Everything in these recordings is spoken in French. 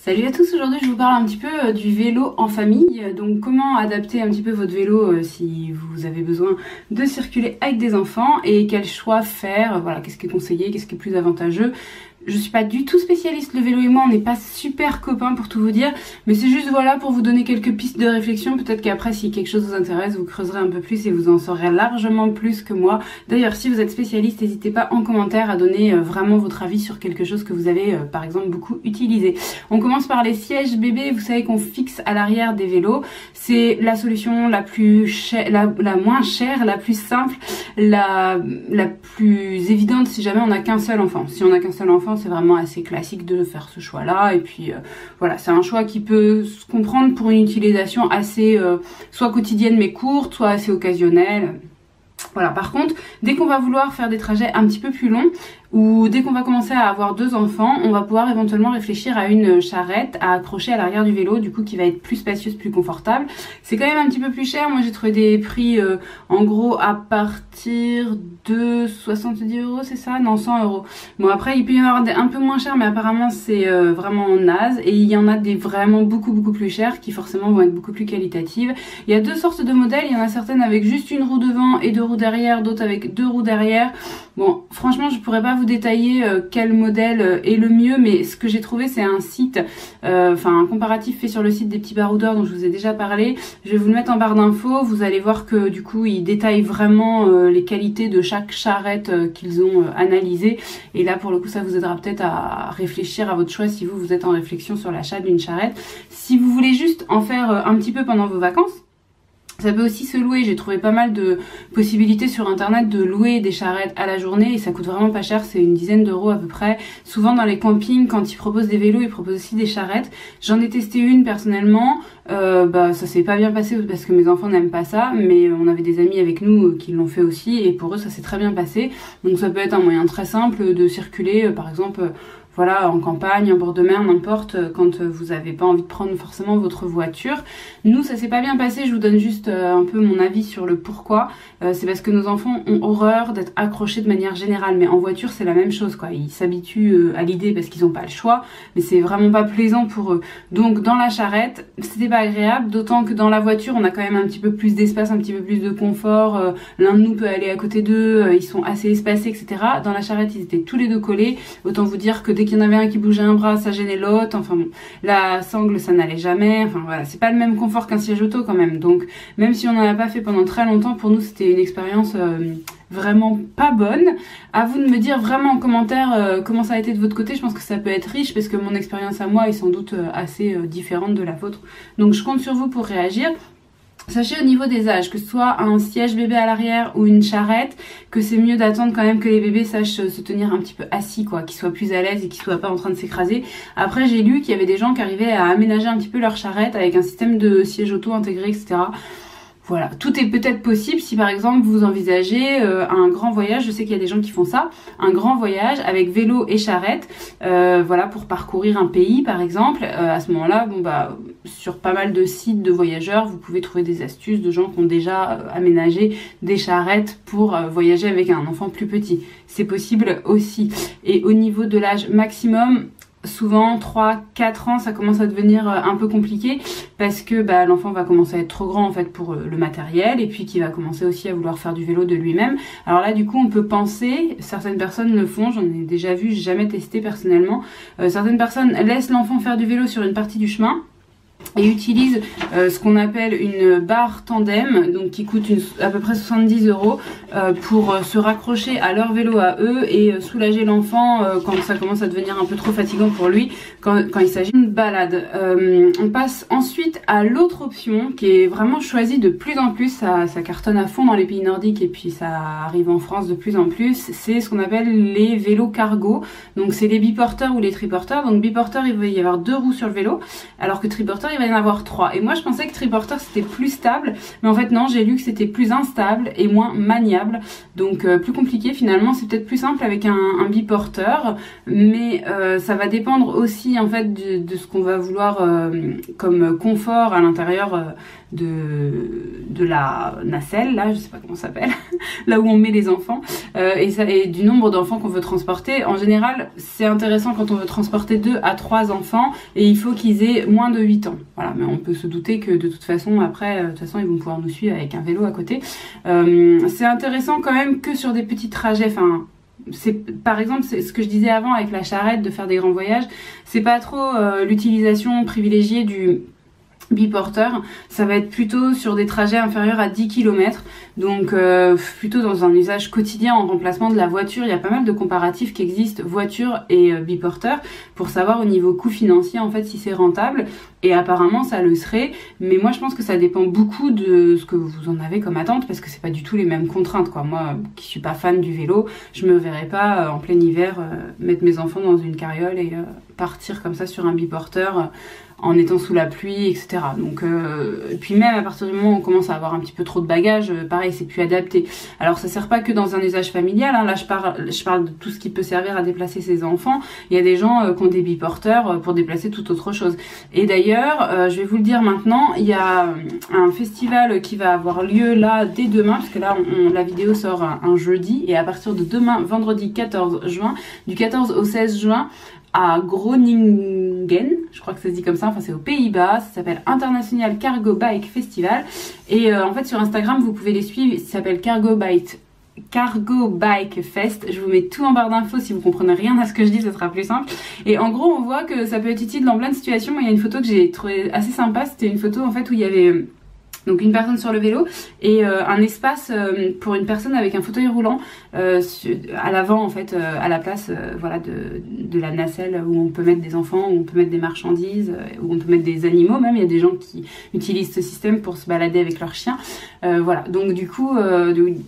Salut à tous, aujourd'hui je vous parle un petit peu du vélo en famille, donc comment adapter un petit peu votre vélo si vous avez besoin de circuler avec des enfants et quel choix faire, voilà, qu'est-ce qui est conseillé, qu'est-ce qui est plus avantageux. Je suis pas du tout spécialiste, le vélo et moi on n'est pas super copains pour tout vous dire, mais c'est juste voilà pour vous donner quelques pistes de réflexion, peut-être qu'après si quelque chose vous intéresse vous creuserez un peu plus et vous en saurez largement plus que moi. D'ailleurs si vous êtes spécialiste, n'hésitez pas en commentaire à donner vraiment votre avis sur quelque chose que vous avez par exemple beaucoup utilisé. On commence par les sièges bébés, vous savez qu'on fixe à l'arrière des vélos, c'est la solution la plus chère, la moins chère, la plus simple, la plus évidente si jamais on n'a qu'un seul enfant. Si on n'a qu'un seul enfant, c'est vraiment assez classique de faire ce choix là et puis voilà, c'est un choix qui peut se comprendre pour une utilisation assez soit quotidienne mais courte, soit assez occasionnelle. Voilà, par contre, dès qu'on va vouloir faire des trajets un petit peu plus longs ou dès qu'on va commencer à avoir 2 enfants, on va pouvoir éventuellement réfléchir à une charrette à accrocher à l'arrière du vélo, du coup qui va être plus spacieuse, plus confortable. C'est quand même un petit peu plus cher, moi j'ai trouvé des prix en gros à partir de 70 €, c'est ça? Non, 100 €. Bon après il peut y en avoir des un peu moins chers mais apparemment c'est vraiment naze et il y en a des vraiment beaucoup plus chers qui forcément vont être beaucoup plus qualitatives. Il y a 2 sortes de modèles, il y en a certaines avec juste une roue devant et 2 roues derrière, d'autres avec 2 roues derrière. Bon franchement je pourrais pas vous détailler quel modèle est le mieux, mais ce que j'ai trouvé c'est un site, enfin un comparatif fait sur le site des petits baroudeurs dont je vous ai déjà parlé. Je vais vous le mettre en barre d'infos, vous allez voir que du coup ils détaillent vraiment les qualités de chaque charrette qu'ils ont analysée, et là pour le coup ça vous aidera peut-être à réfléchir à votre choix si vous êtes en réflexion sur l'achat d'une charrette. Si vous voulez juste en faire un petit peu pendant vos vacances, ça peut aussi se louer, j'ai trouvé pas mal de possibilités sur internet de louer des charrettes à la journée et ça coûte vraiment pas cher, c'est une dizaine d'euros à peu près. Souvent dans les campings, quand ils proposent des vélos, ils proposent aussi des charrettes. J'en ai testé une personnellement, ça s'est pas bien passé parce que mes enfants n'aiment pas ça, mais on avait des amis avec nous qui l'ont fait aussi et pour eux ça s'est très bien passé. Donc ça peut être un moyen très simple de circuler, par exemple voilà, en campagne, en bord de mer, n'importe, quand vous n'avez pas envie de prendre forcément votre voiture. Nous, ça s'est pas bien passé, je vous donne juste un peu mon avis sur le pourquoi. C'est parce que nos enfants ont horreur d'être accrochés de manière générale, mais en voiture c'est la même chose quoi. Ils s'habituent à l'idée parce qu'ils n'ont pas le choix, mais c'est vraiment pas plaisant pour eux. Donc dans la charrette, c'était pas agréable, d'autant que dans la voiture on a quand même un petit peu plus d'espace, un petit peu plus de confort. L'un de nous peut aller à côté d'eux, ils sont assez espacés, etc. Dans la charrette ils étaient tous les deux collés, autant vous dire que dès qu'il y en avait un qui bougeait un bras, ça gênait l'autre, enfin bon, la sangle ça n'allait jamais, enfin voilà, c'est pas le même confort qu'un siège auto quand même, donc même si on n'en a pas fait pendant très longtemps, pour nous c'était une expérience vraiment pas bonne. À vous de me dire vraiment en commentaire comment ça a été de votre côté, je pense que ça peut être riche parce que mon expérience à moi est sans doute assez différente de la vôtre, donc je compte sur vous pour réagir. Sachez au niveau des âges, que ce soit un siège bébé à l'arrière ou une charrette, que c'est mieux d'attendre quand même que les bébés sachent se tenir un petit peu assis quoi, qu'ils soient plus à l'aise et qu'ils soient pas en train de s'écraser. Après j'ai lu qu'il y avait des gens qui arrivaient à aménager un petit peu leur charrette avec un système de siège auto intégré, etc. Voilà, tout est peut-être possible si par exemple vous envisagez un grand voyage, je sais qu'il y a des gens qui font ça, un grand voyage avec vélo et charrette, voilà, pour parcourir un pays par exemple. À ce moment-là, bon bah sur pas mal de sites de voyageurs, vous pouvez trouver des astuces de gens qui ont déjà aménagé des charrettes pour voyager avec un enfant plus petit. C'est possible aussi. Et au niveau de l'âge maximum, souvent 3-4 ans ça commence à devenir un peu compliqué parce que l'enfant va commencer à être trop grand en fait pour le matériel et puis qu'il va commencer aussi à vouloir faire du vélo de lui-même. Alors là du coup on peut penser, certaines personnes le font, j'en ai déjà vu, j'ai jamais testé personnellement, certaines personnes laissent l'enfant faire du vélo sur une partie du chemin et utilisent ce qu'on appelle une barre tandem, donc qui coûte à peu près 70 € pour se raccrocher à leur vélo à eux et soulager l'enfant quand ça commence à devenir un peu trop fatigant pour lui quand il s'agit d'une balade. On passe ensuite à l'autre option qui est vraiment choisie de plus en plus, ça cartonne à fond dans les pays nordiques et puis ça arrive en France de plus en plus, c'est ce qu'on appelle les vélos cargo. Donc c'est les biporteurs ou les triporteurs. Donc biporteur il va y avoir 2 roues sur le vélo, alors que triporteur il va y en avoir 3. Et moi je pensais que triporteur c'était plus stable, mais en fait non, j'ai lu que c'était plus instable et moins maniable, donc plus compliqué finalement. C'est peut-être plus simple avec un biporteur, mais ça va dépendre aussi en fait de ce qu'on va vouloir comme confort à l'intérieur de la nacelle, là je sais pas comment ça s'appelle, là où on met les enfants, et du nombre d'enfants qu'on veut transporter. En général c'est intéressant quand on veut transporter 2 à 3 enfants, et il faut qu'ils aient moins de 8 ans, voilà. Mais on peut se douter que de toute façon après, de toute façon ils vont pouvoir nous suivre avec un vélo à côté. C'est intéressant quand même que sur des petits trajets, enfin c'est par exemple, c'est ce que je disais avant avec la charrette, de faire des grands voyages, c'est pas trop l'utilisation privilégiée du biporteur, ça va être plutôt sur des trajets inférieurs à 10 km, donc plutôt dans un usage quotidien en remplacement de la voiture. Il y a pas mal de comparatifs qui existent, voiture et biporteur, pour savoir au niveau coût financier en fait si c'est rentable, et apparemment ça le serait, mais moi je pense que ça dépend beaucoup de ce que vous en avez comme attente, parce que c'est pas du tout les mêmes contraintes quoi. Moi qui suis pas fan du vélo, je me verrais pas en plein hiver mettre mes enfants dans une carriole et partir comme ça sur un biporteur en étant sous la pluie, etc. Donc, et puis même à partir du moment où on commence à avoir un petit peu trop de bagages, pareil, c'est plus adapté. Alors ça sert pas que dans un usage familial, hein. Là je parle de tout ce qui peut servir à déplacer ses enfants. Il y a des gens qui ont des biporteurs pour déplacer toute autre chose. Et d'ailleurs, je vais vous le dire maintenant, il y a un festival qui va avoir lieu là dès demain, parce que là la vidéo sort un jeudi, et à partir de demain, vendredi 14 juin, du 14 au 16 juin, à Groningen, je crois que ça se dit comme ça, enfin c'est aux Pays-Bas, ça s'appelle International Cargo Bike Festival, et en fait sur Instagram vous pouvez les suivre, ça s'appelle Cargo Bike Fest. Je vous mets tout en barre d'infos, si vous comprenez rien à ce que je dis ce sera plus simple. Et en gros on voit que ça peut être utile dans plein de situations. Il y a une photo que j'ai trouvée assez sympa, c'était une photo en fait où il y avait donc une personne sur le vélo et un espace pour une personne avec un fauteuil roulant à l'avant en fait, à la place voilà de la nacelle où on peut mettre des enfants, où on peut mettre des marchandises, où on peut mettre des animaux même. Il y a des gens qui utilisent ce système pour se balader avec leurs chiens. Voilà, donc du coup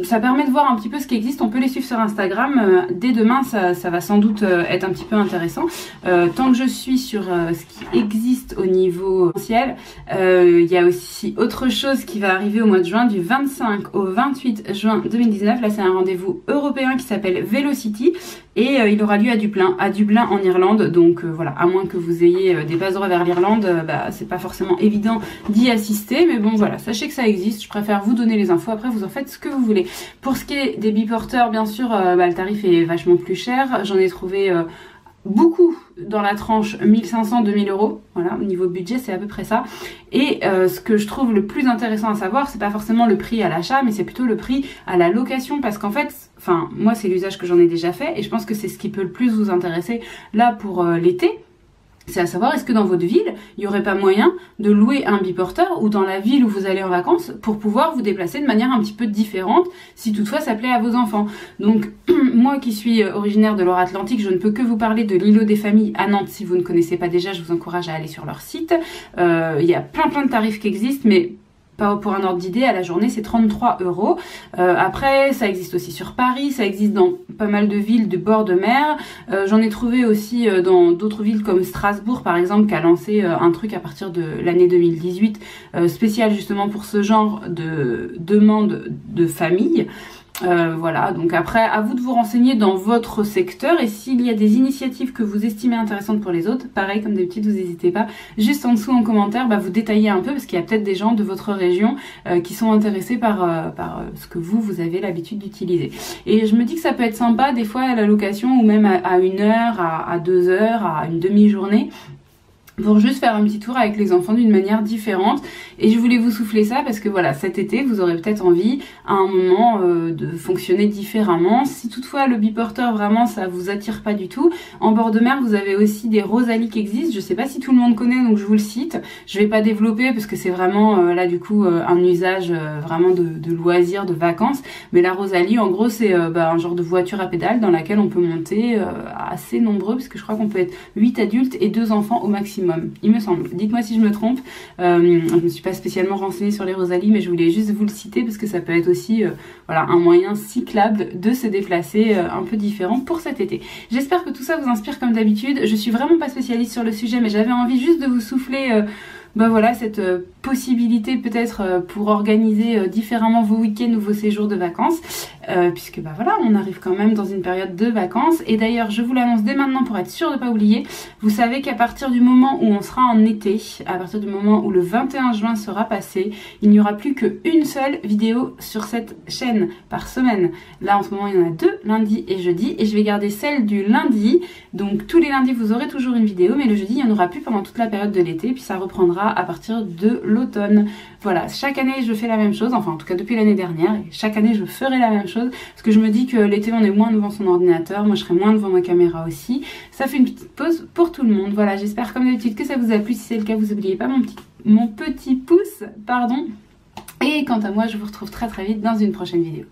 ça permet de voir un petit peu ce qui existe. On peut les suivre sur Instagram. Dès demain ça va sans doute être un petit peu intéressant. Tant que je suis sur ce qui existe au niveau ciel, il y a aussi autre chose qui va arriver au mois de juin, du 25 au 28 juin 2019. Là c'est un rendez-vous européen qui s'appelle Velocity, et il aura lieu à Dublin en Irlande. Donc voilà, à moins que vous ayez des bases droits vers l'Irlande, c'est pas forcément évident d'y assister, mais bon voilà, sachez que ça existe. Je préfère vous donner les infos, après vous en faites ce que vous voulez. Pour ce qui est des biporteurs, bien sûr le tarif est vachement plus cher. J'en ai trouvé beaucoup dans la tranche 1500-2000 euros, voilà, au niveau budget c'est à peu près ça. Et ce que je trouve le plus intéressant à savoir, c'est pas forcément le prix à l'achat, mais c'est plutôt le prix à la location, parce qu'en fait, enfin moi c'est l'usage que j'en ai déjà fait, et je pense que c'est ce qui peut le plus vous intéresser là pour l'été. C'est à savoir, est-ce que dans votre ville, il n'y aurait pas moyen de louer un biporteur, ou dans la ville où vous allez en vacances, pour pouvoir vous déplacer de manière un petit peu différente, si toutefois ça plaît à vos enfants. Donc moi qui suis originaire de Loire-Atlantique, je ne peux que vous parler de l'îlot des familles à Nantes. Si vous ne connaissez pas déjà, je vous encourage à aller sur leur site. Il y a plein de tarifs qui existent, mais pour un ordre d'idée, à la journée c'est 33 euros. Après ça existe aussi sur Paris, ça existe dans pas mal de villes de bord de mer. J'en ai trouvé aussi dans d'autres villes comme Strasbourg par exemple, qui a lancé un truc à partir de l'année 2018 spécial justement pour ce genre de demande de famille. Voilà, donc après à vous de vous renseigner dans votre secteur, et s'il y a des initiatives que vous estimez intéressantes pour les autres, pareil comme d'habitude, vous n'hésitez pas juste en dessous en commentaire, vous détaillez un peu, parce qu'il y a peut-être des gens de votre région qui sont intéressés par ce que vous avez l'habitude d'utiliser. Et je me dis que ça peut être sympa des fois à la location, ou même à 1 heure, à 2 heures, à une demi-journée, pour juste faire un petit tour avec les enfants d'une manière différente. Et je voulais vous souffler ça parce que voilà, cet été vous aurez peut-être envie à un moment de fonctionner différemment. Si toutefois le biporteur vraiment ça vous attire pas du tout, en bord de mer vous avez aussi des Rosalie qui existent. Je sais pas si tout le monde connaît, donc je vous le cite. Je vais pas développer parce que c'est vraiment là du coup un usage vraiment de loisirs, de vacances. Mais la Rosalie en gros c'est un genre de voiture à pédales dans laquelle on peut monter assez nombreux, parce que je crois qu'on peut être 8 adultes et 2 enfants au maximum, il me semble. Dites-moi si je me trompe. Je me suis pas spécialement renseignée sur les Rosalie, mais je voulais juste vous le citer parce que ça peut être aussi voilà, un moyen cyclable de se déplacer un peu différent pour cet été. J'espère que tout ça vous inspire comme d'habitude. Je suis vraiment pas spécialiste sur le sujet, mais j'avais envie juste de vous souffler bah voilà, cette possibilité peut-être pour organiser différemment vos week-ends ou vos séjours de vacances, puisque bah voilà, on arrive quand même dans une période de vacances. Et d'ailleurs, je vous l'annonce dès maintenant pour être sûr de ne pas oublier, vous savez qu'à partir du moment où on sera en été, à partir du moment où le 21 juin sera passé, il n'y aura plus qu'une seule vidéo sur cette chaîne par semaine. Là en ce moment il y en a 2, lundi et jeudi, et je vais garder celle du lundi. Donc tous les lundis vous aurez toujours une vidéo, mais le jeudi il n'y en aura plus pendant toute la période de l'été, puis ça reprendra à partir de l'automne. Voilà, chaque année je fais la même chose, enfin en tout cas depuis l'année dernière, et chaque année je ferai la même chose, parce que je me dis que l'été on est moins devant son ordinateur, moi je serai moins devant ma caméra aussi. Ça fait une petite pause pour tout le monde. Voilà, j'espère comme d'habitude que ça vous a plu. Si c'est le cas, vous n'oubliez pas mon petit pouce, pardon. Et quant à moi, je vous retrouve très vite dans une prochaine vidéo.